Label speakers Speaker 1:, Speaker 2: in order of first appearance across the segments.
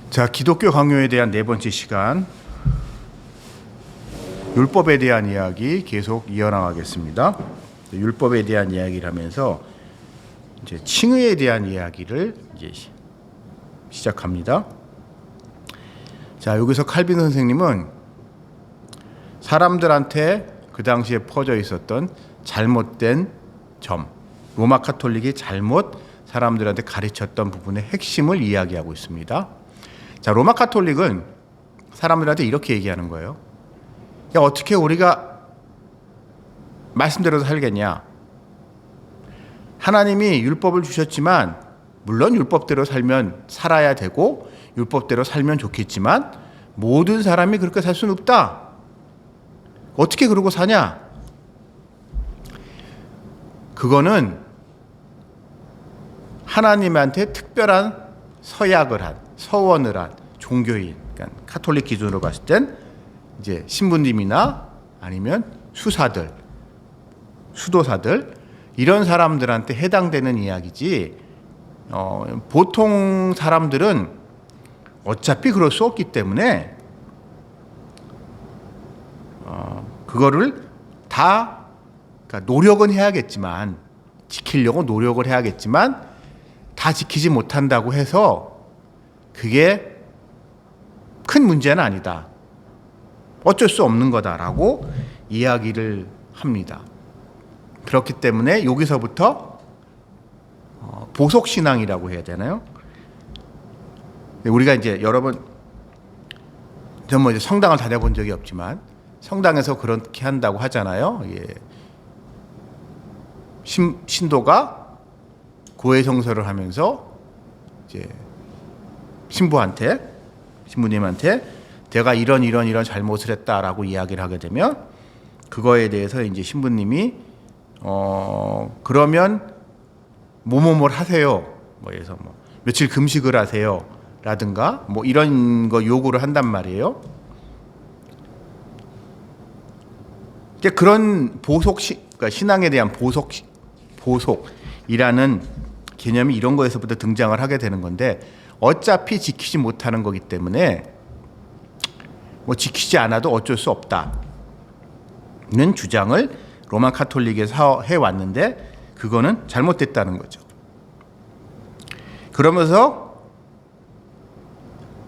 Speaker 1: 자, 기독교 강요에 대한 네 번째 시간, 율법에 대한 이야기 계속 이어나가겠습니다. 율법에 대한 이야기를 하면서 이제 칭의에 대한 이야기를 이제 시작합니다. 자, 여기서 칼빈 선생님은 사람들한테 그 당시에 퍼져 있었던 잘못된 점, 로마 카톨릭이 잘못 사람들한테 가르쳤던 부분의 핵심을 이야기하고 있습니다. 자, 로마 카톨릭은 사람들한테 이렇게 얘기하는 거예요. 야, 어떻게 우리가 말씀대로 살겠냐? 하나님이 율법을 주셨지만 물론 율법대로 살면 살아야 되고 율법대로 살면 좋겠지만 모든 사람이 그렇게 살 수는 없다. 어떻게 그러고 사냐? 그거는 하나님한테 특별한 서약을 한, 서원을 한 종교인, 그러니까 카톨릭 기준으로 봤을 땐 이제 신부님이나 아니면 수사들, 수도사들 이런 사람들한테 해당되는 이야기지. 보통 사람들은 어차피 그럴 수 없기 때문에 그거를 다, 그러니까 노력은 해야겠지만, 지키려고 노력을 해야겠지만 다 지키지 못한다고 해서 그게 큰 문제는 아니다. 어쩔 수 없는 거다라고 이야기를 합니다. 그렇기 때문에 여기서부터 보속신앙이라고 해야 되나요? 우리가 이제 여러 번, 전 뭐 이제 성당을 다녀본 적이 없지만 성당에서 그렇게 한다고 하잖아요. 예. 신도가 고해성사를 하면서 이제 신부님한테 내가 이런 잘못을 했다라고 이야기를 하게 되면 그거에 대해서 이제 신부님이 그러면 뭐뭐뭘 하세요. 뭐 해서 뭐 며칠 금식을 하세요라든가 뭐 이런 거 요구를 한단 말이에요. 이제 그런 그러니까 신앙에 대한 보속이라는 개념이 이런 거에서부터 등장을 하게 되는 건데 어차피 지키지 못하는 거기 때문에 뭐 지키지 않아도 어쩔 수 없다는 주장을 로마 카톨릭에서 해왔는데 그거는 잘못됐다는 거죠. 그러면서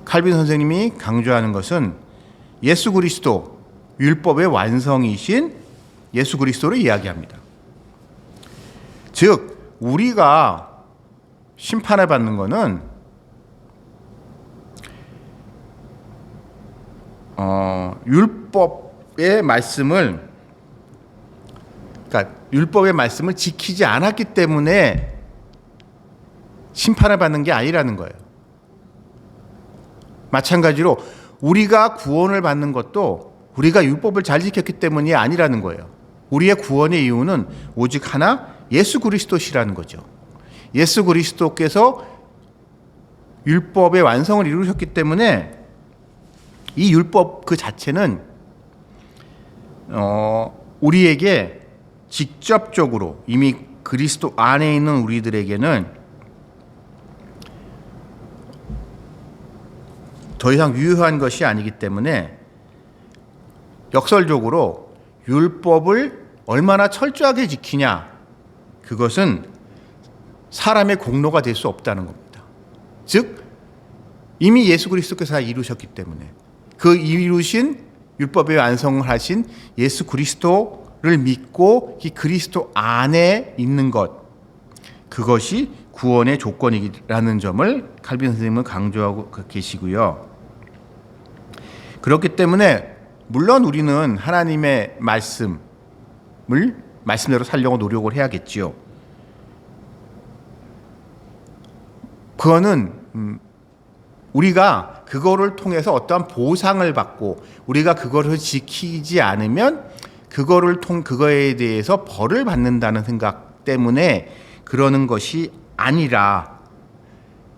Speaker 1: 칼빈 선생님이 강조하는 것은 예수 그리스도, 율법의 완성이신 예수 그리스도를 이야기합니다. 즉 우리가 심판을 받는 것은 율법의 말씀을, 그러니까 율법의 말씀을 지키지 않았기 때문에 심판을 받는 게 아니라는 거예요. 마찬가지로 우리가 구원을 받는 것도 우리가 율법을 잘 지켰기 때문이 아니라는 거예요. 우리의 구원의 이유는 오직 하나, 예수 그리스도시라는 거죠. 예수 그리스도께서 율법의 완성을 이루셨기 때문에 이 율법 그 자체는 우리에게 직접적으로 이미 그리스도 안에 있는 우리들에게는 더 이상 유효한 것이 아니기 때문에 역설적으로 율법을 얼마나 철저하게 지키냐, 그것은 사람의 공로가 될 수 없다는 겁니다. 즉 이미 예수 그리스도께서 다 이루셨기 때문에 그 이루신 율법의 완성을 하신 예수 그리스도를 믿고 이 그리스도 안에 있는 것, 그것이 구원의 조건이라는 점을 칼빈 선생님은 강조하고 계시고요. 그렇기 때문에 물론 우리는 하나님의 말씀대로 살려고 노력을 해야겠지요. 그거는 우리가 그거를 통해서 어떠한 보상을 받고 우리가 그거를 지키지 않으면 그거에 대해서 벌을 받는다는 생각 때문에 그러는 것이 아니라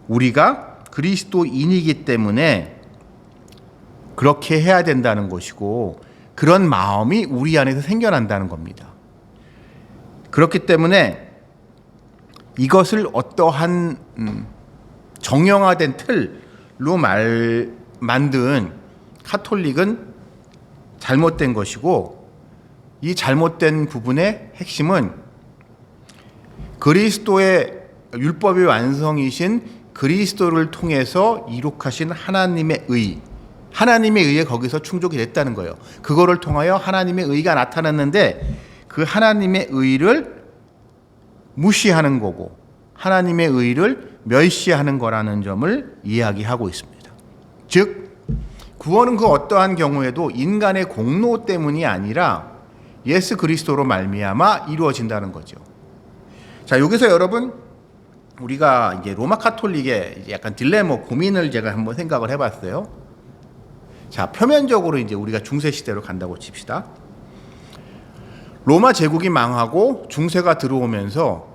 Speaker 1: 우리가 그리스도인이기 때문에 그렇게 해야 된다는 것이고 그런 마음이 우리 안에서 생겨난다는 겁니다. 그렇기 때문에 이것을 어떠한 정형화된 틀로 만든 카톨릭은 잘못된 것이고, 이 잘못된 부분의 핵심은 그리스도의 율법의 완성이신 그리스도를 통해서 이룩하신 하나님의 의에 거기서 충족이 됐다는 거예요. 그거를 통하여 하나님의 의가 나타났는데 그 하나님의 의를 무시하는 거고 하나님의 의를 멸시하는 거라는 점을 이야기하고 있습니다. 즉 구원은 그 어떠한 경우에도 인간의 공로 때문이 아니라 예수 그리스도로 말미암아 이루어진다는 거죠. 자, 여기서 여러분 우리가 이제 로마 카톨릭의 약간 딜레마 고민을 제가 한번 생각을 해봤어요. 자, 표면적으로 이제 우리가 중세 시대로 간다고 칩시다. 로마 제국이 망하고 중세가 들어오면서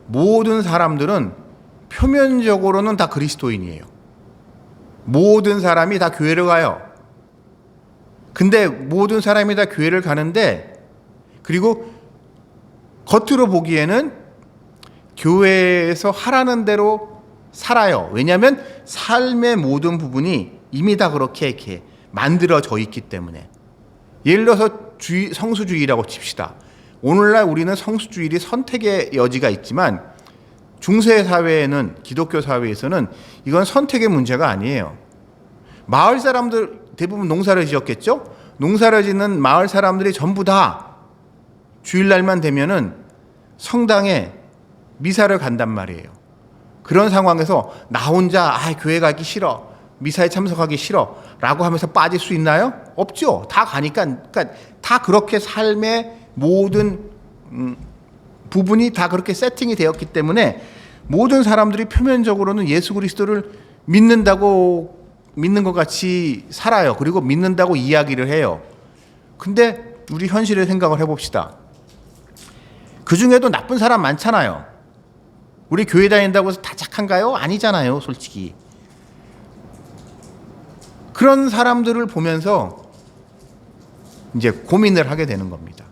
Speaker 1: 모든 사람들은 표면적으로는 다 그리스도인이에요. 모든 사람이 다 교회를 가요. 근데 모든 사람이 다 교회를 가는데 그리고 겉으로 보기에는 교회에서 하라는 대로 살아요. 왜냐하면 삶의 모든 부분이 이미 다 그렇게 이렇게 만들어져 있기 때문에. 예를 들어서 성수주의라고 칩시다. 오늘날 우리는 성수주의의 선택의 여지가 있지만 중세 사회에는, 기독교 사회에서는 이건 선택의 문제가 아니에요. 마을 사람들 대부분 농사를 지었겠죠? 농사를 짓는 마을 사람들이 전부 다 주일날만 되면은 성당에 미사를 간단 말이에요. 그런 상황에서 나 혼자 교회 가기 싫어, 미사에 참석하기 싫어 라고 하면서 빠질 수 있나요? 없죠. 다 가니까. 그러니까 다 그렇게 삶의 모든 부분이 다 그렇게 세팅이 되었기 때문에 모든 사람들이 표면적으로는 예수 그리스도를 믿는 것 같이 살아요. 그리고 믿는다고 이야기를 해요. 근데 우리 현실을 생각을 해봅시다. 그 중에도 나쁜 사람 많잖아요. 우리 교회 다닌다고 해서 다 착한가요? 아니잖아요, 솔직히. 그런 사람들을 보면서 이제 고민을 하게 되는 겁니다.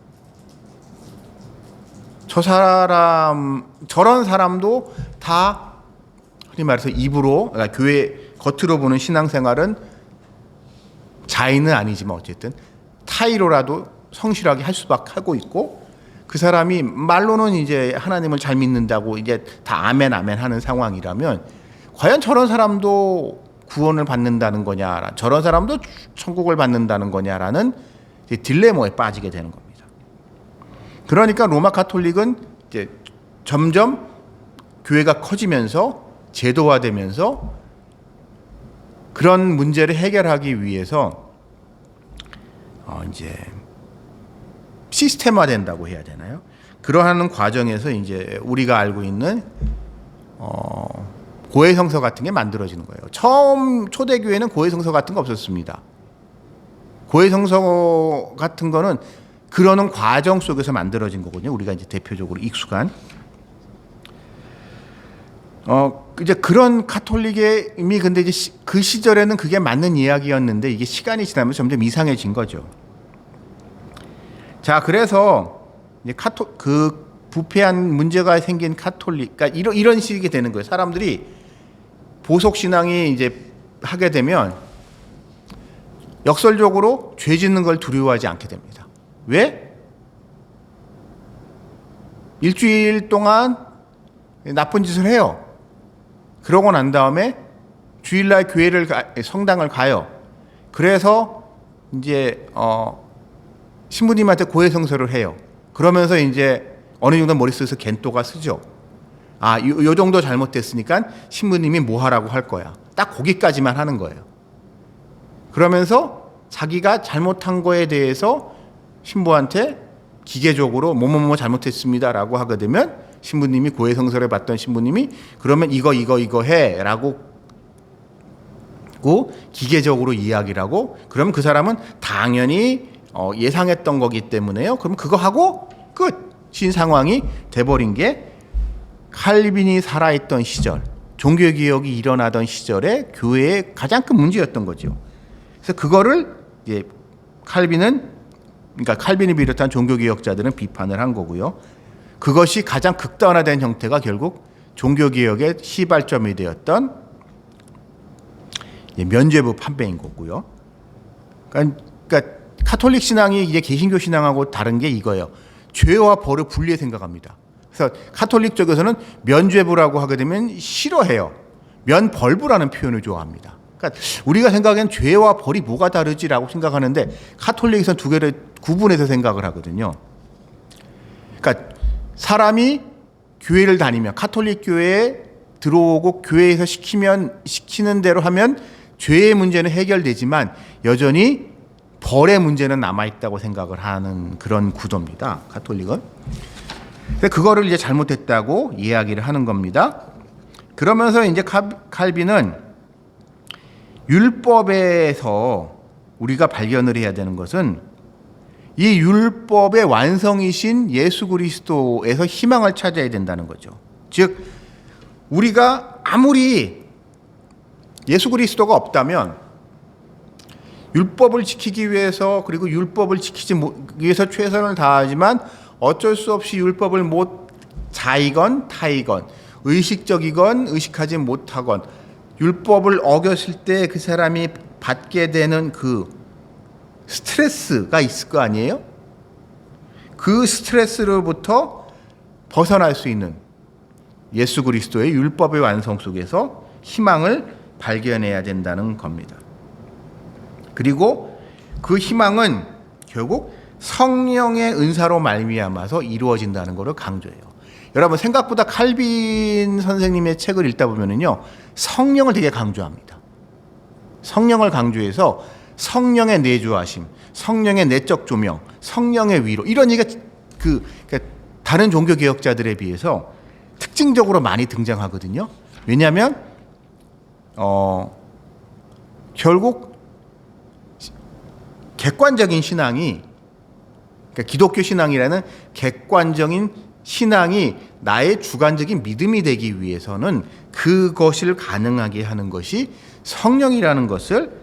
Speaker 1: 저런 사람도 다 흔히 말해서 입으로, 그러니까 교회 겉으로 보는 신앙생활은 자의는 아니지만 어쨌든 타의로라도 성실하게 할 수밖에 하고 있고, 그 사람이 말로는 이제 하나님을 잘 믿는다고 이제 다 아멘 하는 상황이라면 과연 저런 사람도 구원을 받는다는 거냐, 저런 사람도 천국을 받는다는 거냐라는 딜레마에 빠지게 되는 겁니다. 그러니까 로마 카톨릭은 이제 점점 교회가 커지면서 제도화되면서 그런 문제를 해결하기 위해서 이제 시스템화된다고 해야 되나요? 그러한 과정에서 이제 우리가 알고 있는 고해성서 같은 게 만들어지는 거예요. 처음 초대교회는 고해성서 같은 거 없었습니다. 고해성서 같은 거는 그러는 과정 속에서 만들어진 거거든요. 우리가 이제 대표적으로 익숙한. 이제 그런 카톨릭의 이미 근데 이제 그 시절에는 그게 맞는 이야기였는데 이게 시간이 지나면서 점점 이상해진 거죠. 자, 그래서 이제 그 부패한 문제가 생긴 카톨릭, 그러니까 이런 식이 되는 거예요. 사람들이 보석 신앙이 이제 하게 되면 역설적으로 죄 짓는 걸 두려워하지 않게 됩니다. 왜? 일주일 동안 나쁜 짓을 해요. 그러고 난 다음에 주일날 성당을 가요. 그래서 이제 신부님한테 고해성서를 해요. 그러면서 이제 어느 정도 머릿속에서 겐또가 쓰죠. 요 정도 잘못됐으니까 신부님이 뭐 하라고 할 거야. 딱 거기까지만 하는 거예요. 그러면서 자기가 잘못한 거에 대해서 신부한테 기계적으로 뭐뭐뭐 잘못했습니다라고 하게 되면 신부님이 고해성서를 받던 신부님이 그러면 이거 해라고 기계적으로 이야기를 하고, 그러면 그 사람은 당연히 예상했던 거기 때문에요. 그럼 그거 하고 끝인 상황이 돼버린 게 칼빈이 살아있던 시절, 종교개혁이 일어나던 시절에 교회의 가장 큰 문제였던 거죠. 그래서 그거를 이제 칼빈이 비롯한 종교개혁자들은 비판을 한 거고요. 그것이 가장 극단화된 형태가 결국 종교개혁의 시발점이 되었던 면죄부 판매인 거고요. 그러니까 카톨릭 신앙이 이제 개신교 신앙하고 다른 게 이거예요. 죄와 벌을 분리해 생각합니다. 그래서 카톨릭 쪽에서는 면죄부라고 하게 되면 싫어해요. 면벌부라는 표현을 좋아합니다. 그러니까 우리가 생각하기엔 죄와 벌이 뭐가 다르지라고 생각하는데 카톨릭에서는 두 개를 구분해서 생각을 하거든요. 그러니까 사람이 교회를 다니면 카톨릭 교회에 들어오고 교회에서 시키는 대로 하면 죄의 문제는 해결되지만 여전히 벌의 문제는 남아있다고 생각을 하는 그런 구조입니다. 카톨릭은. 근데 그거를 이제 잘못했다고 이야기를 하는 겁니다. 그러면서 이제 칼빈은 율법에서 우리가 발견을 해야 되는 것은 이 율법의 완성이신 예수 그리스도에서 희망을 찾아야 된다는 거죠. 즉 우리가 아무리 예수 그리스도가 없다면 율법을 지키기 위해서 그리고 율법을 지키지 위해서 최선을 다하지만 어쩔 수 없이 율법을 못 자이건 타이건 의식적이건 의식하지 못하건 율법을 어겼을 때 그 사람이 받게 되는 그 스트레스가 있을 거 아니에요? 그 스트레스로부터 벗어날 수 있는 예수 그리스도의 율법의 완성 속에서 희망을 발견해야 된다는 겁니다. 그리고 그 희망은 결국 성령의 은사로 말미암아서 이루어진다는 것을 강조해요. 여러분 생각보다 칼빈 선생님의 책을 읽다 보면은요 성령을 되게 강조합니다. 성령을 강조해서 성령의 내주하심, 성령의 내적 조명, 성령의 위로 이런 얘기가 그러니까 다른 종교 개혁자들에 비해서 특징적으로 많이 등장하거든요. 왜냐하면 결국 객관적인 신앙이 그러니까 기독교 신앙이라는 객관적인 신앙이 나의 주관적인 믿음이 되기 위해서는 그것을 가능하게 하는 것이 성령이라는 것을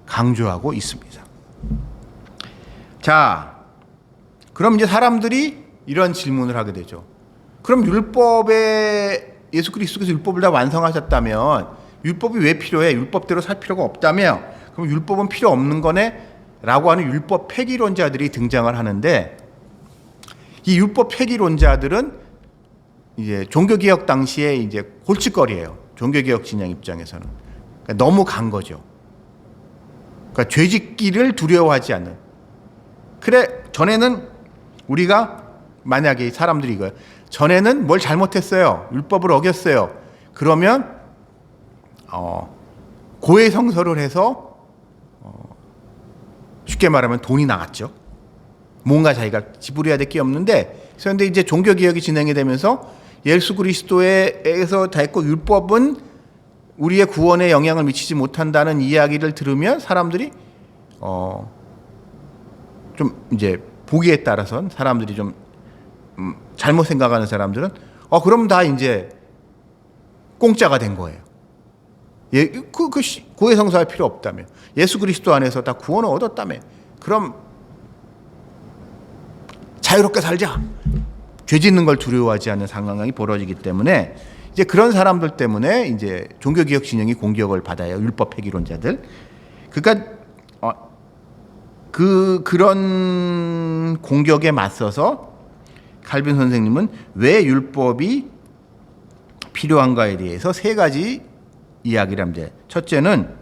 Speaker 1: 강조하고 있습니다. 자, 그럼 이제 사람들이 이런 질문을 하게 되죠. 그럼 율법에 예수 그리스도께서 율법을 다 완성하셨다면 율법이 왜 필요해? 율법대로 살 필요가 없다며? 그럼 율법은 필요 없는 거네? 라고 하는 율법 폐기론자들이 등장을 하는데 이 율법 폐기론자들은 이제 종교개혁 당시에 이제 골칫거리예요. 종교개혁 진영 입장에서는. 그러니까 너무 간 거죠. 그러니까 죄짓기를 두려워하지 않는. 그래, 전에는 우리가 만약에 사람들이 이거예요. 전에는 뭘 잘못했어요. 율법을 어겼어요. 그러면 고해성사를 해서 쉽게 말하면 돈이 나갔죠. 뭔가 자기가 지불해야 될 게 없는데 그런데 이제 종교개혁이 진행이 되면서 예수 그리스도에서 다 했고 율법은 우리의 구원에 영향을 미치지 못한다는 이야기를 들으면 사람들이 좀 이제 보기에 따라서는 사람들이 좀 잘못 생각하는 사람들은 그럼 다 이제 공짜가 된 거예요. 고해성사할 필요 없다며 예수 그리스도 안에서 다 구원을 얻었다며 그럼 자유롭게 살자. 죄 짓는 걸 두려워하지 않는 상황이 벌어지기 때문에 이제 그런 사람들 때문에 이제 종교개혁 진영이 공격을 받아요. 율법 폐기론자들. 그러니까 그런 공격에 맞서서 칼빈 선생님은 왜 율법이 필요한가에 대해서 세 가지 이야기를 합니다. 첫째는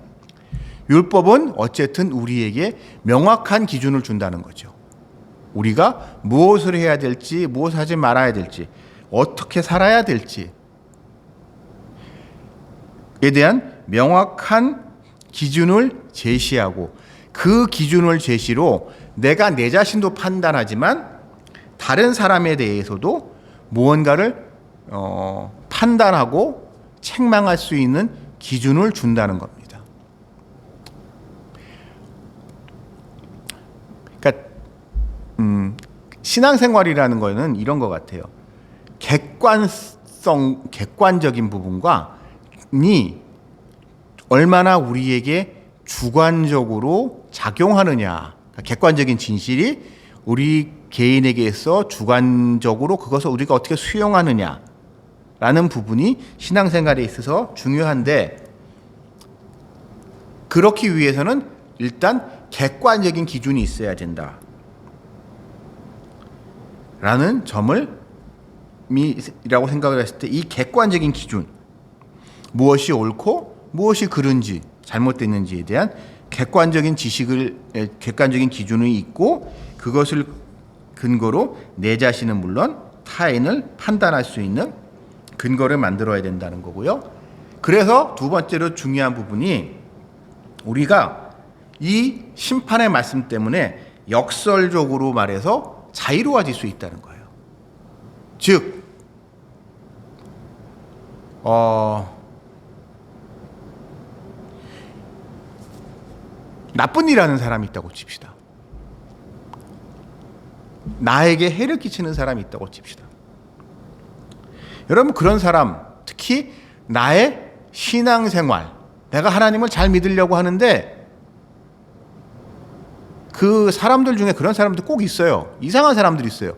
Speaker 1: 율법은 어쨌든 우리에게 명확한 기준을 준다는 거죠. 우리가 무엇을 해야 될지, 무엇을 하지 말아야 될지, 어떻게 살아야 될지에 대한 명확한 기준을 제시하고 그 기준을 제시로 내가 내 자신도 판단하지만 다른 사람에 대해서도 무언가를 판단하고 책망할 수 있는 기준을 준다는 겁니다. 그러니까 신앙생활이라는 거는 이런 것 같아요. 객관적인 부분과 얼마나 우리에게 주관적으로 작용하느냐. 그러니까 객관적인 진실이 우리 개인에게서 주관적으로 그것을 우리가 어떻게 수용하느냐라는 부분이 신앙생활에 있어서 중요한데 그렇기 위해서는 일단 객관적인 기준이 있어야 된다. 라는 점을 이라고 생각을 했을 때 이 객관적인 기준, 무엇이 옳고 무엇이 그른지 잘못됐는지에 대한 객관적인 객관적인 기준이 있고 그것을 근거로 내 자신은 물론 타인을 판단할 수 있는 근거를 만들어야 된다는 거고요. 그래서 두 번째로 중요한 부분이 우리가 이 심판의 말씀 때문에 역설적으로 말해서 자유로워질 수 있다는 거예요. 즉, 나쁜 일 하는 사람이 있다고 칩시다. 나에게 해를 끼치는 사람이 있다고 칩시다. 여러분, 그런 사람, 특히 나의 신앙생활, 내가 하나님을 잘 믿으려고 하는데 그 사람들 중에 그런 사람들 꼭 있어요. 이상한 사람들이 있어요.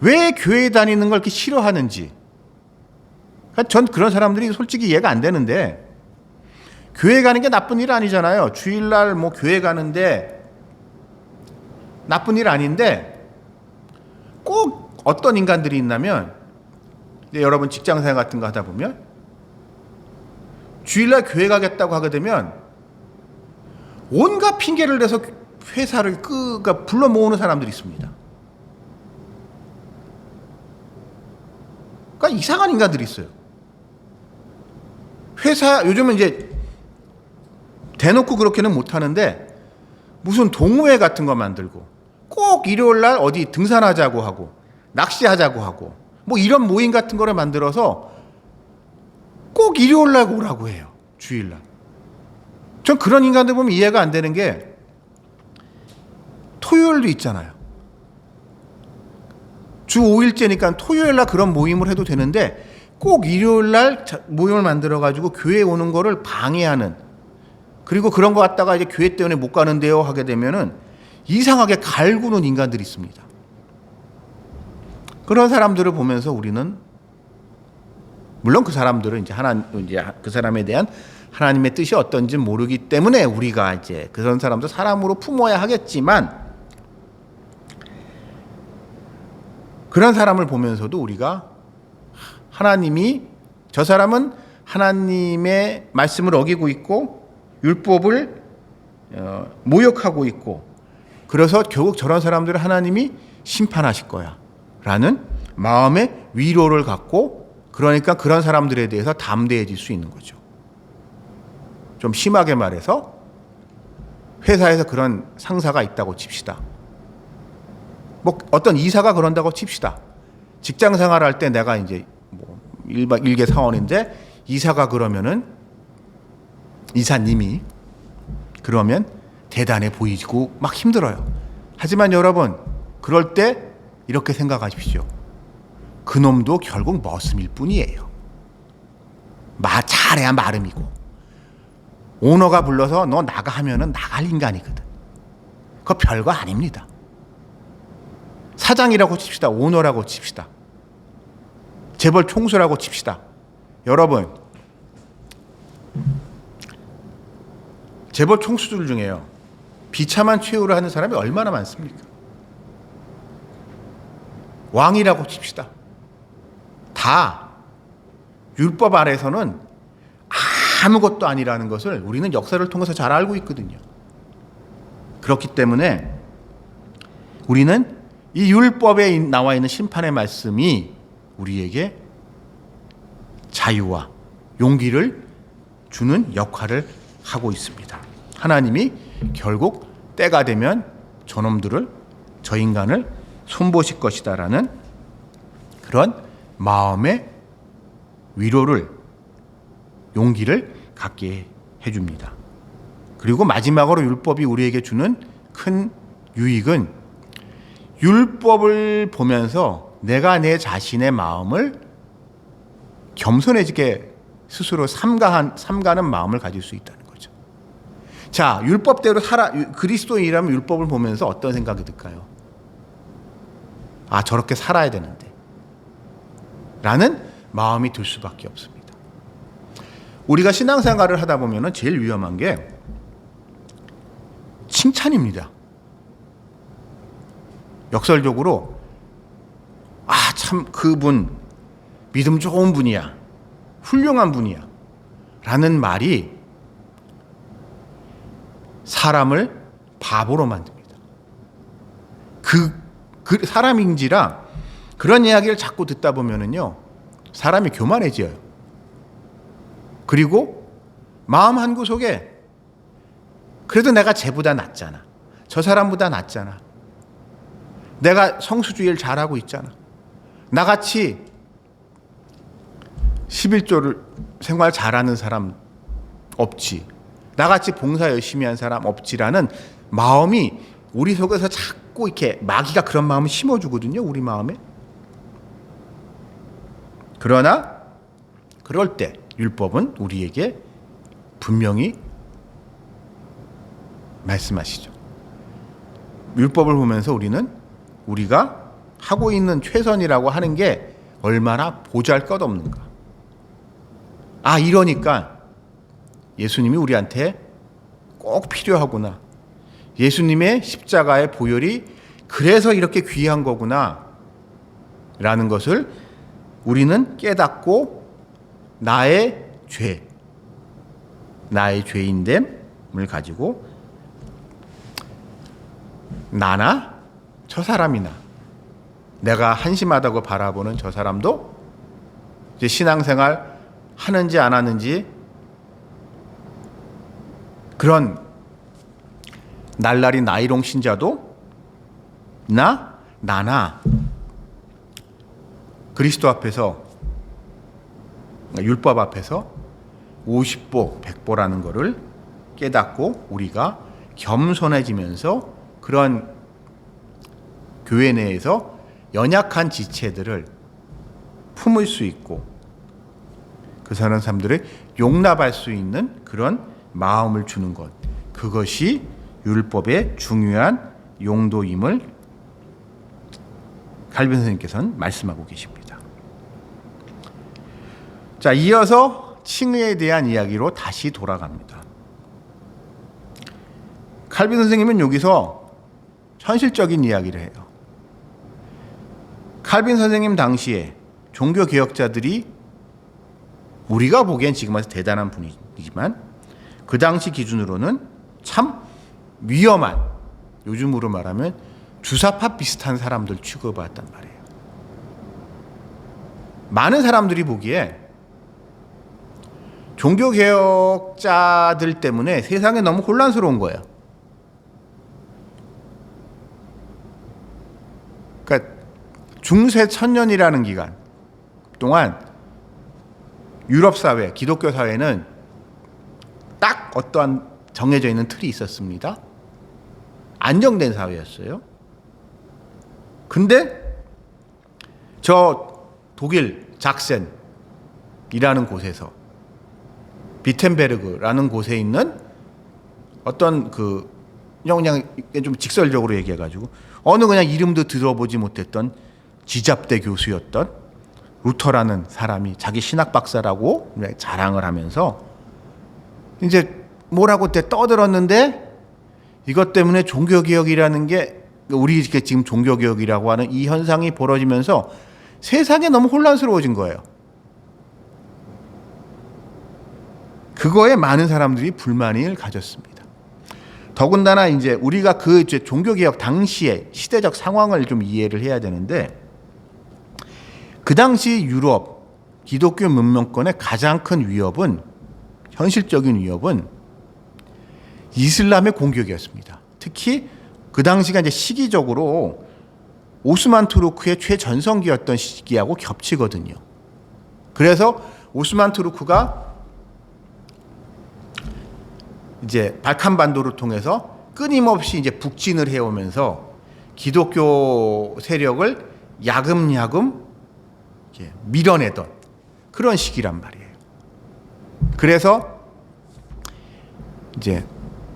Speaker 1: 왜 교회 다니는 걸 이렇게 싫어하는지. 전 그런 사람들이 솔직히 이해가 안 되는데, 교회 가는 게 나쁜 일 아니잖아요. 주일날 뭐 교회 가는데 나쁜 일 아닌데, 꼭 어떤 인간들이 있냐면, 여러분 직장생활 같은 거 하다 보면 주일날 교회 가겠다고 하게 되면 온갖 핑계를 대서 회사를 불러 모으는 사람들이 있습니다. 그러니까 이상한 인간들이 있어요. 요즘은 이제 대놓고 그렇게는 못하는데 무슨 동호회 같은 거 만들고 꼭 일요일날 어디 등산하자고 하고 낚시하자고 하고 뭐 이런 모임 같은 거를 만들어서 꼭 일요일날 오라고 해요. 주일날. 전 그런 인간들 보면 이해가 안 되는 게, 토요일도 있잖아요. 주 5일째니까 토요일날 그런 모임을 해도 되는데 꼭 일요일날 모임을 만들어가지고 교회에 오는 거를 방해하는, 그리고 그런 거 갖다가 이제 교회 때문에 못 가는데요 하게 되면은 이상하게 갈구는 인간들이 있습니다. 그런 사람들을 보면서 우리는, 물론 그 사람들은 이제 그 사람에 대한 하나님의 뜻이 어떤지 모르기 때문에 우리가 이제 그런 사람도 사람으로 품어야 하겠지만, 그런 사람을 보면서도 우리가 저 사람은 하나님의 말씀을 어기고 있고 율법을 모욕하고 있고, 그래서 결국 저런 사람들을 하나님이 심판하실 거야 라는 마음의 위로를 갖고, 그러니까 그런 사람들에 대해서 담대해질 수 있는 거죠. 좀 심하게 말해서 회사에서 그런 상사가 있다고 칩시다. 뭐 어떤 이사가 그런다고 칩시다. 직장 생활할 때 내가 이제 뭐 일개 사원인데 이사가 그러면은, 이사님이 그러면 대단해 보이고 막 힘들어요. 하지만 여러분, 그럴 때 이렇게 생각하십시오. 그놈도 결국 머슴일 뿐이에요. 잘해야 마름이고, 오너가 불러서 너 나가 하면은 나갈 인간이거든. 그거 별거 아닙니다. 사장이라고 칩시다. 오너라고 칩시다. 재벌 총수라고 칩시다. 여러분, 재벌 총수들 중에요, 비참한 최후를 하는 사람이 얼마나 많습니까? 왕이라고 칩시다. 다 율법 아래서는 아무것도 아니라는 것을 우리는 역사를 통해서 잘 알고 있거든요. 그렇기 때문에 우리는 이 율법에 나와 있는 심판의 말씀이 우리에게 자유와 용기를 주는 역할을 하고 있습니다. 하나님이 결국 때가 되면 저 인간을 손보실 것이다라는 그런 마음의 위로를, 용기를 갖게 해줍니다. 그리고 마지막으로 율법이 우리에게 주는 큰 유익은, 율법을 보면서 내가 내 자신의 마음을 겸손해지게 스스로 삼가는 마음을 가질 수 있다는 거죠. 자, 율법대로 그리스도인이라면 율법을 보면서 어떤 생각이 들까요? 저렇게 살아야 되는데 라는 마음이 들 수밖에 없습니다. 우리가 신앙생활을 하다 보면은 제일 위험한 게 칭찬입니다. 역설적으로 참 그분 믿음 좋은 분이야, 훌륭한 분이야 라는 말이 사람을 바보로 만듭니다. 그 사람인지라 그런 이야기를 자꾸 듣다 보면은요, 사람이 교만해져요. 그리고 마음 한구석에 그래도 내가 쟤보다 낫잖아, 저 사람보다 낫잖아, 내가 성수주의를 잘하고 있잖아, 나같이 11조를 생활 잘하는 사람 없지, 나같이 봉사 열심히 한 사람 없지라는 마음이 우리 속에서 자꾸 이렇게 마귀가 그런 마음을 심어주거든요, 우리 마음에. 그러나 그럴 때 율법은 우리에게 분명히 말씀하시죠. 율법을 보면서 우리는 우리가 하고 있는 최선이라고 하는 게 얼마나 보잘것없는가. 이러니까 예수님이 우리한테 꼭 필요하구나, 예수님의 십자가의 보혈이 그래서 이렇게 귀한 거구나 라는 것을 우리는 깨닫고 나의 죄인됨을 가지고 나나 저 사람이나 내가 한심하다고 바라보는 저 사람도 이제 신앙생활 하는지 안 하는지 그런 날라리 나이롱 신자도 나나 그리스도 앞에서, 율법 앞에서 50보 100보라는 것을 깨닫고 우리가 겸손해지면서 그런 교회 내에서 연약한 지체들을 품을 수 있고 그 사람들을 용납할 수 있는 그런 마음을 주는 것, 그것이 율법의 중요한 용도임을 칼빈 선생님께서는 말씀하고 계십니다. 자, 이어서 칭의에 대한 이야기로 다시 돌아갑니다. 칼빈 선생님은 여기서 현실적인 이야기를 해요. 칼빈 선생님 당시에 종교개혁자들이 우리가 보기엔 지금 와서 대단한 분이지만 그 당시 기준으로는 참 위험한, 요즘으로 말하면 주사파 비슷한 사람들 취급받았단 말이에요. 많은 사람들이 보기에 종교개혁자들 때문에 세상이 너무 혼란스러운 거예요. 그러니까 중세 천년이라는 기간 동안 유럽 사회, 기독교 사회는 딱 어떠한 정해져 있는 틀이 있었습니다. 안정된 사회였어요. 근데 저 독일 작센이라는 곳에서 비텐베르그라는 곳에 있는 어떤 그냥 좀 직설적으로 얘기해가지고 어느 그냥 이름도 들어보지 못했던 지잡대 교수였던 루터라는 사람이 자기 신학 박사라고 자랑을 하면서 이제 뭐라고 때 떠들었는데, 이것 때문에 종교개혁이라는 게, 우리 지금 종교개혁이라고 하는 이 현상이 벌어지면서 세상이 너무 혼란스러워진 거예요. 그거에 많은 사람들이 불만을 가졌습니다. 더군다나 이제 우리가 그 종교개혁 당시의 시대적 상황을 좀 이해를 해야 되는데, 그 당시 유럽 기독교 문명권의 가장 큰 위협은, 현실적인 위협은 이슬람의 공격이었습니다. 특히 그 당시가 이제 시기적으로 오스만 투르크의 최전성기였던 시기하고 겹치거든요. 그래서 오스만 투르크가 이제 발칸 반도를 통해서 끊임없이 이제 북진을 해오면서 기독교 세력을 야금야금 밀어내던 그런 시기란 말이에요. 그래서 이제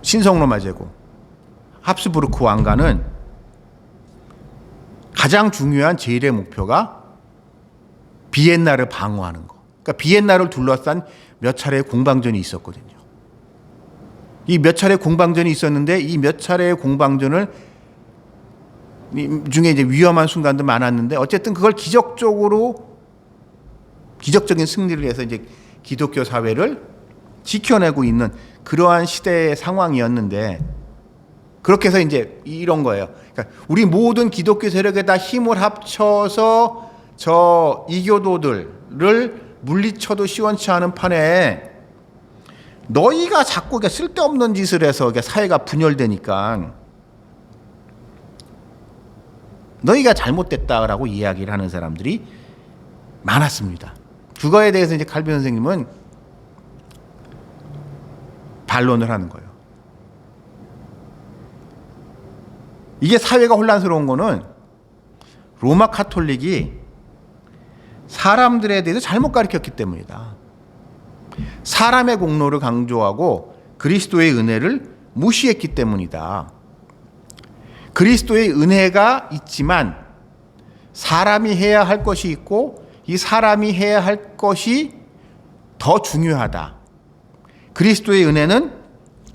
Speaker 1: 신성로마 제국, 합스부르크 왕가는 가장 중요한 제1의 목표가 비엔나를 방어하는 거, 그러니까 비엔나를 둘러싼 몇 차례의 공방전이 있었거든요. 이 몇 차례 공방전이 있었는데 이 몇 차례의 공방전을 중에 이제 위험한 순간도 많았는데 어쨌든 그걸 기적적인 승리를 해서 이제 기독교 사회를 지켜내고 있는 그러한 시대의 상황이었는데 그렇게 해서 이제 이런 거예요. 그러니까 우리 모든 기독교 세력에 다 힘을 합쳐서 저 이교도들을 물리쳐도 시원치 않은 판에 너희가 자꾸 쓸데없는 짓을 해서 사회가 분열되니까 너희가 잘못됐다라고 이야기를 하는 사람들이 많았습니다. 그거에 대해서 이제 칼빈 선생님은 반론을 하는 거예요. 이게 사회가 혼란스러운 거는 로마 카톨릭이 사람들에 대해서 잘못 가르쳤기 때문이다. 사람의 공로를 강조하고 그리스도의 은혜를 무시했기 때문이다. 그리스도의 은혜가 있지만 사람이 해야 할 것이 있고 이 사람이 해야 할 것이 더 중요하다. 그리스도의 은혜는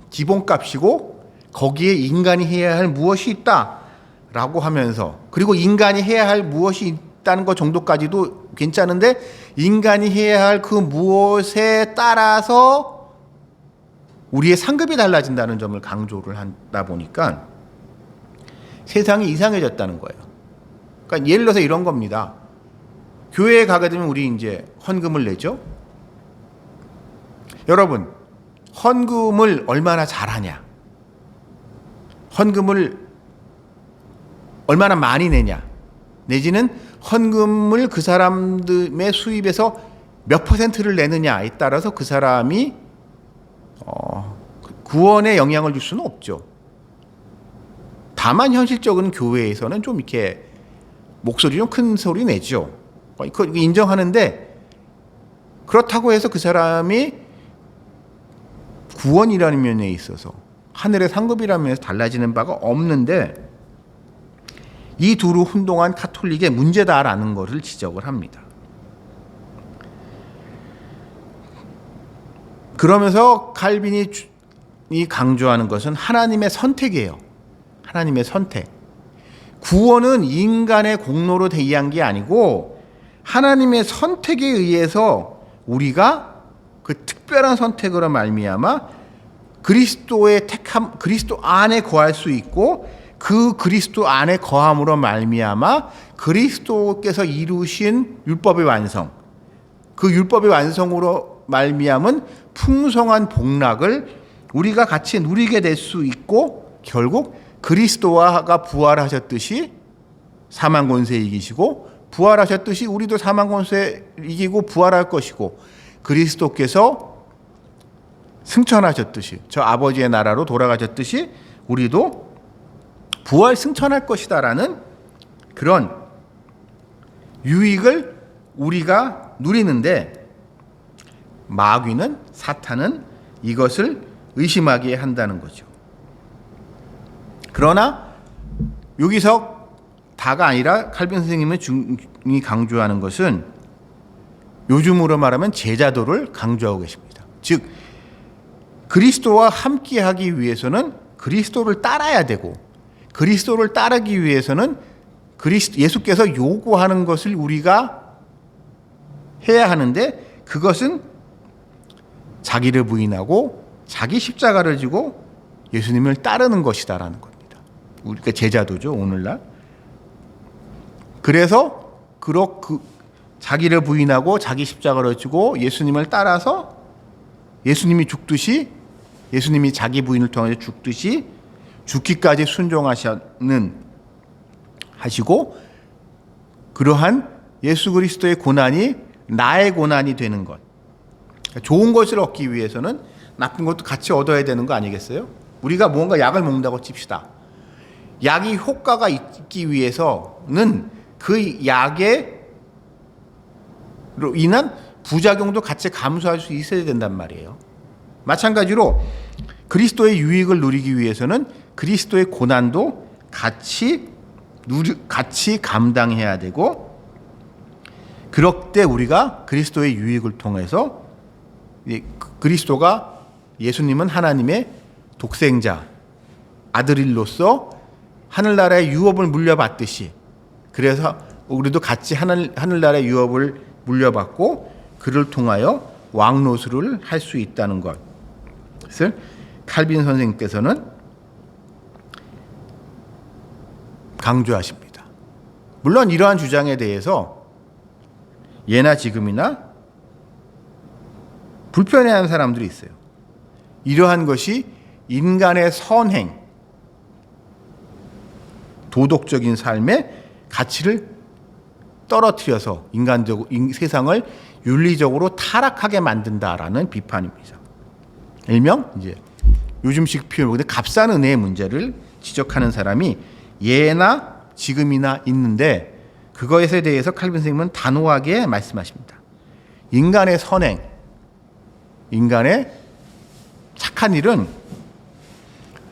Speaker 1: 기본값이고 거기에 인간이 해야 할 무엇이 있다라고 하면서 그리고 인간이 해야 할 무엇이 있다는 것 정도까지도 괜찮은데 인간이 해야 할 그 무엇에 따라서 우리의 상급이 달라진다는 점을 강조를 하다 보니까 세상이 이상해졌다는 거예요. 그러니까 예를 들어서 이런 겁니다. 교회에 가게 되면 우리 이제 헌금을 내죠. 여러분, 헌금을 얼마나 잘하냐? 헌금을 얼마나 많이 내냐? 내지는 헌금을 그 사람들의 수입에서 몇 퍼센트를 내느냐에 따라서 그 사람이 구원에 영향을 줄 수는 없죠. 다만 현실적으로는 교회에서는 좀 이렇게 목소리 좀 큰 소리 내죠. 그거 인정하는데 그렇다고 해서 그 사람이 구원이라는 면에 있어서 하늘의 상급이라는 면에서 달라지는 바가 없는데 이 두루 혼동한 카톨릭의 문제다라는 것을 지적을 합니다. 그러면서 칼빈이 강조하는 것은 하나님의 선택이에요. 하나님의 선택. 구원은 인간의 공로로 대의한 게 아니고 하나님의 선택에 의해서 우리가 그 특별한 선택으로 말미암아 그리스도의 택함, 그리스도 안에 거할 수 있고 그 그리스도 안에 거함으로 말미암아 그리스도께서 이루신 율법의 완성, 그 율법의 완성으로 말미암은 풍성한 복락을 우리가 같이 누리게 될 수 있고 결국 그리스도가 부활하셨듯이 사망 권세 이기시고 부활하셨듯이 우리도 사망 권세 이기고 부활할 것이고 그리스도께서 승천하셨듯이 저 아버지의 나라로 돌아가셨듯이 우리도 부활 승천할 것이다라는 그런 유익을 우리가 누리는데 마귀는 사탄은 이것을 의심하게 한다는 거죠. 그러나 여기서 다가 아니라 칼빈 선생님의 중이 강조하는 것은 요즘으로 말하면 제자도를 강조하고 계십니다. 즉 그리스도와 함께하기 위해서는 그리스도를 따라야 되고 그리스도를 따르기 위해서는 예수께서 요구하는 것을 우리가 해야 하는데 그것은 자기를 부인하고 자기 십자가를 지고 예수님을 따르는 것이다라는 겁니다. 우리가 제자도죠, 오늘날. 그래서 자기를 부인하고 자기 십자가를 지고 예수님을 따라서 예수님이 죽듯이 예수님이 자기 부인을 통해서 죽듯이 죽기까지 순종하시고 그러한 예수 그리스도의 고난이 나의 고난이 되는 것. 좋은 것을 얻기 위해서는 나쁜 것도 같이 얻어야 되는 거 아니겠어요? 우리가 뭔가 약을 먹는다고 칩시다. 약이 효과가 있기 위해서는 그 약에 인한 부작용도 같이 감수할 수 있어야 된단 말이에요. 마찬가지로 그리스도의 유익을 누리기 위해서는 그리스도의 고난도 같이 감당해야 되고 그럴 때 우리가 그리스도의 유익을 통해서 그리스도가 예수님은 하나님의 독생자 아들일로서 하늘나라의 유업을 물려받듯이 그래서 우리도 같이 하늘나라의 유업을 물려받고 그를 통하여 왕노술을 할 수 있다는 것을 칼빈 선생님께서는 강조하십니다. 물론 이러한 주장에 대해서 예나 지금이나 불편해하는 사람들이 있어요. 이러한 것이 인간의 선행, 도덕적인 삶의 가치를 떨어뜨려서 세상을 윤리적으로 타락하게 만든다라는 비판입니다. 일명 이제 요즘식 표현으로 값싼 은혜의 문제를 지적하는 사람이 예나 지금이나 있는데 그것에 대해서 칼빈 선생님은 단호하게 말씀하십니다. 인간의 선행, 인간의 착한 일은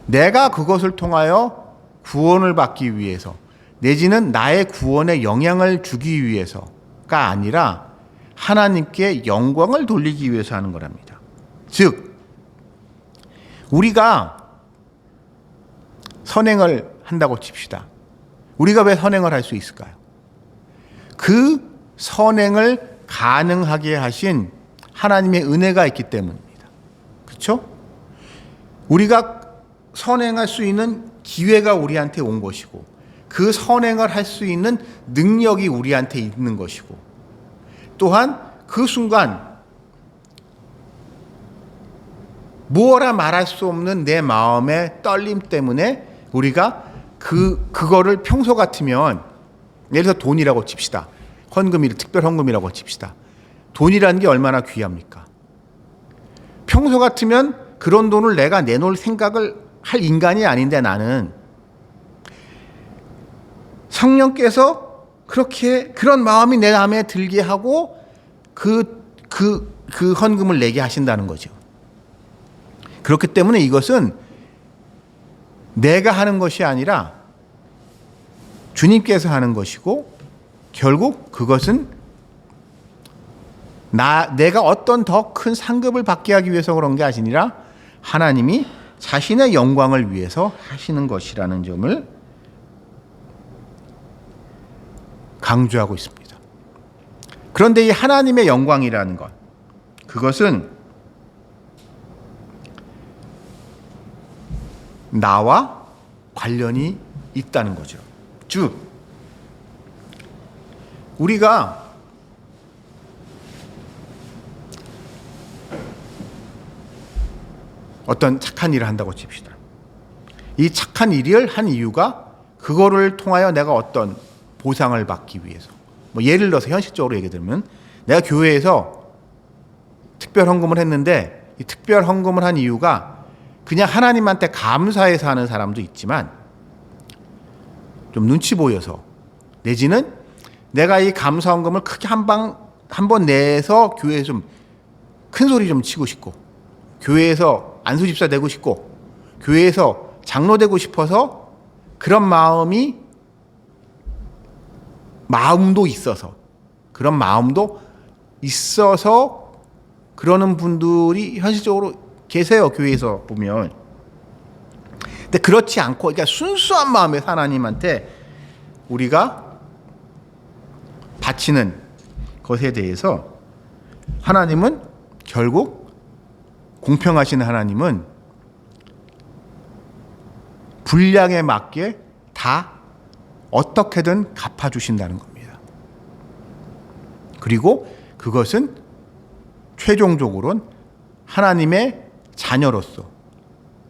Speaker 1: 내가 그것을 통하여 구원을 받기 위해서 내지는 나의 구원에 영향을 주기 위해서가 아니라 하나님께 영광을 돌리기 위해서 하는 거랍니다. 즉 우리가 선행을 한다고 칩시다. 우리가 왜 선행을 할 수 있을까요? 그 선행을 가능하게 하신 하나님의 은혜가 있기 때문입니다. 그렇죠? 우리가 선행할 수 있는 기회가 우리한테 온 것이고 그 선행을 할 수 있는 능력이 우리한테 있는 것이고 또한 그 순간 무엇라 말할 수 없는 내 마음의 떨림 때문에 우리가 그거를 평소 같으면 예를 들어서 돈이라고 칩시다. 특별 헌금이라고 칩시다. 돈이라는 게 얼마나 귀합니까? 평소 같으면 그런 돈을 내가 내놓을 생각을 할 인간이 아닌데 나는 성령께서 그런 마음이 내 마음에 들게 하고 그 헌금을 내게 하신다는 거죠. 그렇기 때문에 이것은 내가 하는 것이 아니라 주님께서 하는 것이고 결국 그것은 내가 어떤 더 큰 상급을 받게 하기 위해서 그런 게 아니라 하나님이 자신의 영광을 위해서 하시는 것이라는 점을 강조하고 있습니다. 그런데 이 하나님의 영광이라는 것, 그것은 나와 관련이 있다는 거죠. 즉, 우리가 어떤 착한 일을 한다고 칩시다. 이 착한 일을 한 이유가 그거를 통하여 내가 어떤 보상을 받기 위해서. 예를 들어서 현실적으로 얘기 들면 내가 교회에서 특별 헌금을 했는데 이 특별 헌금을 한 이유가 그냥 하나님한테 감사해서 하는 사람도 있지만 좀 눈치 보여서 내지는 내가 이 감사 헌금을 크게 한 번 내서 교회에 좀 큰 소리 좀 치고 싶고 교회에서 안수집사 되고 싶고 교회에서 장로 되고 싶어서 그런 마음도 있어서 그러는 분들이 현실적으로 계세요. 교회에서 보면. 근데 그렇지 않고 그러니까 순수한 마음에 하나님한테 우리가 바치는 것에 대해서 하나님은 결국 공평하신 하나님은 분량에 맞게 다 어떻게든 갚아주신다는 겁니다. 그리고 그것은 최종적으로는 하나님의 자녀로서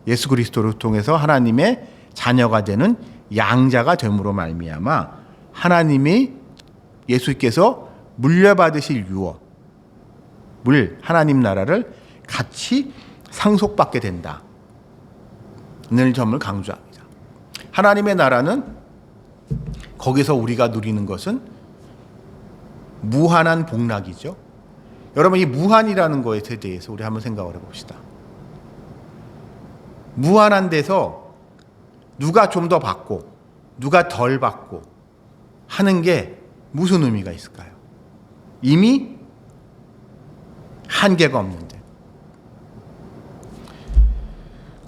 Speaker 1: 예수 그리스도를 통해서 하나님의 자녀가 되는 양자가 됨으로 말미암아 하나님이 예수께서 물려받으실 유업을 하나님 나라를 같이 상속받게 된다는 점을 강조합니다. 하나님의 나라는 거기서 우리가 누리는 것은 무한한 복락이죠. 여러분 이 무한이라는 것에 대해서 우리 한번 생각을 해봅시다. 무한한 데서 누가 좀 더 받고 누가 덜 받고 하는 게 무슨 의미가 있을까요? 이미 한계가 없는데.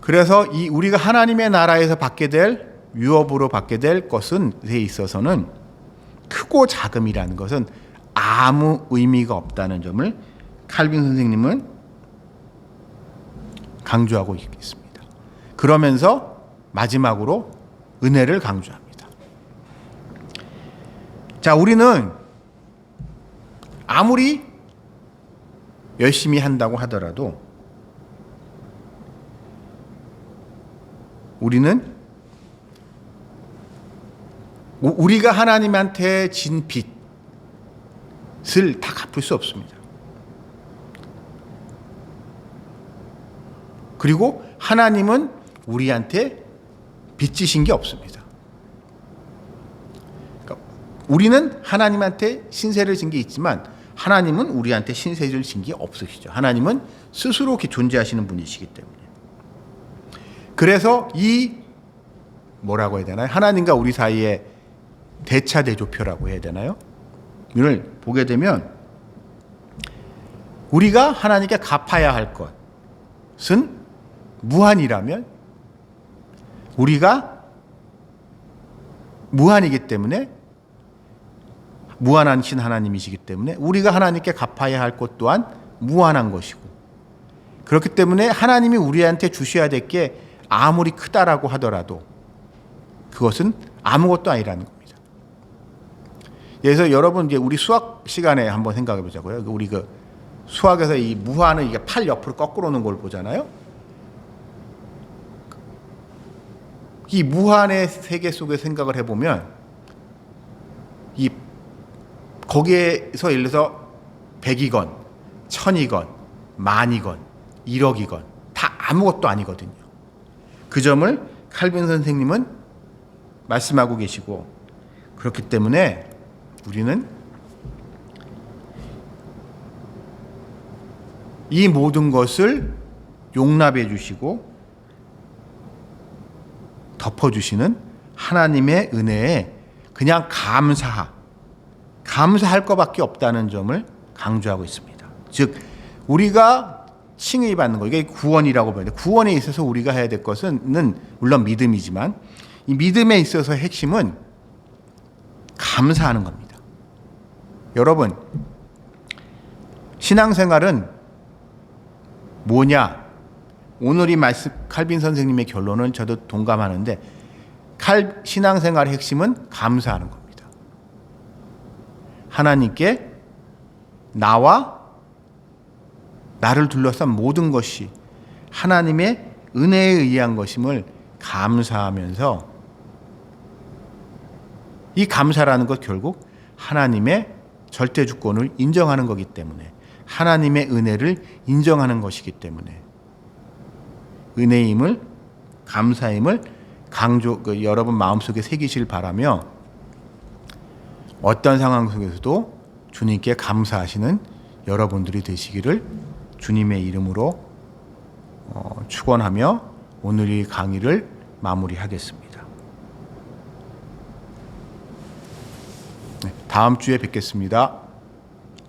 Speaker 1: 그래서 이 우리가 하나님의 나라에서 받게 될 유업으로 받게 될 것은 에 있어서는 크고 작음이라는 것은 아무 의미가 없다는 점을 칼빈 선생님은 강조하고 있습니다. 그러면서 마지막으로 은혜를 강조합니다. 자, 우리는 아무리 열심히 한다고 하더라도 우리는 우리가 하나님한테 진 빚을 다 갚을 수 없습니다. 그리고 하나님은 우리한테 빚지신 게 없습니다. 그러니까 우리는 하나님한테 신세를 진 게 있지만 하나님은 우리한테 신세를 진 게 없으시죠. 하나님은 스스로 이렇게 존재하시는 분이시기 때문에. 그래서 이 뭐라고 해야 되나요? 하나님과 우리 사이에 대차 대조표라고 해야 되나요? 이걸 보게 되면 우리가 하나님께 갚아야 할 것은 무한이라면 우리가 무한이기 때문에 무한하신 하나님이시기 때문에 우리가 하나님께 갚아야 할 것 또한 무한한 것이고 그렇기 때문에 하나님이 우리한테 주셔야 될 게 아무리 크다라고 하더라도 그것은 아무것도 아니라는 겁니다. 그래서 여러분 이제 우리 수학 시간에 한번 생각해 보자고요. 우리 그 수학에서 이 무한을 이게 팔 옆으로 거꾸로 오는 걸 보잖아요. 이 무한의 세계 속에 생각을 해보면 이 거기에서 예를 들어서 100이건 1000이건 만이건 1억이건 다 아무것도 아니거든요. 그 점을 칼빈 선생님은 말씀하고 계시고 그렇기 때문에 우리는 이 모든 것을 용납해 주시고 덮어주시는 하나님의 은혜에 그냥 감사할 것밖에 없다는 점을 강조하고 있습니다. 즉 우리가 칭의 받는 것, 이게 구원이라고 보는데 구원에 있어서 우리가 해야 될 것은 물론 믿음이지만 이 믿음에 있어서 핵심은 감사하는 겁니다. 여러분 신앙생활은 뭐냐? 오늘 이 말씀 칼빈 선생님의 결론은 저도 동감하는데 신앙생활의 핵심은 감사하는 겁니다. 하나님께 나와 나를 둘러싼 모든 것이 하나님의 은혜에 의한 것임을 감사하면서 이 감사라는 것 결국 하나님의 절대 주권을 인정하는 거기 때문에 하나님의 은혜를 인정하는 것이기 때문에 은혜임을 감사임을 여러분 마음속에 새기실 바라며 어떤 상황 속에서도 주님께 감사하시는 여러분들이 되시기를 주님의 이름으로 축원하며 오늘 이 강의를 마무리하겠습니다. 다음 주에 뵙겠습니다.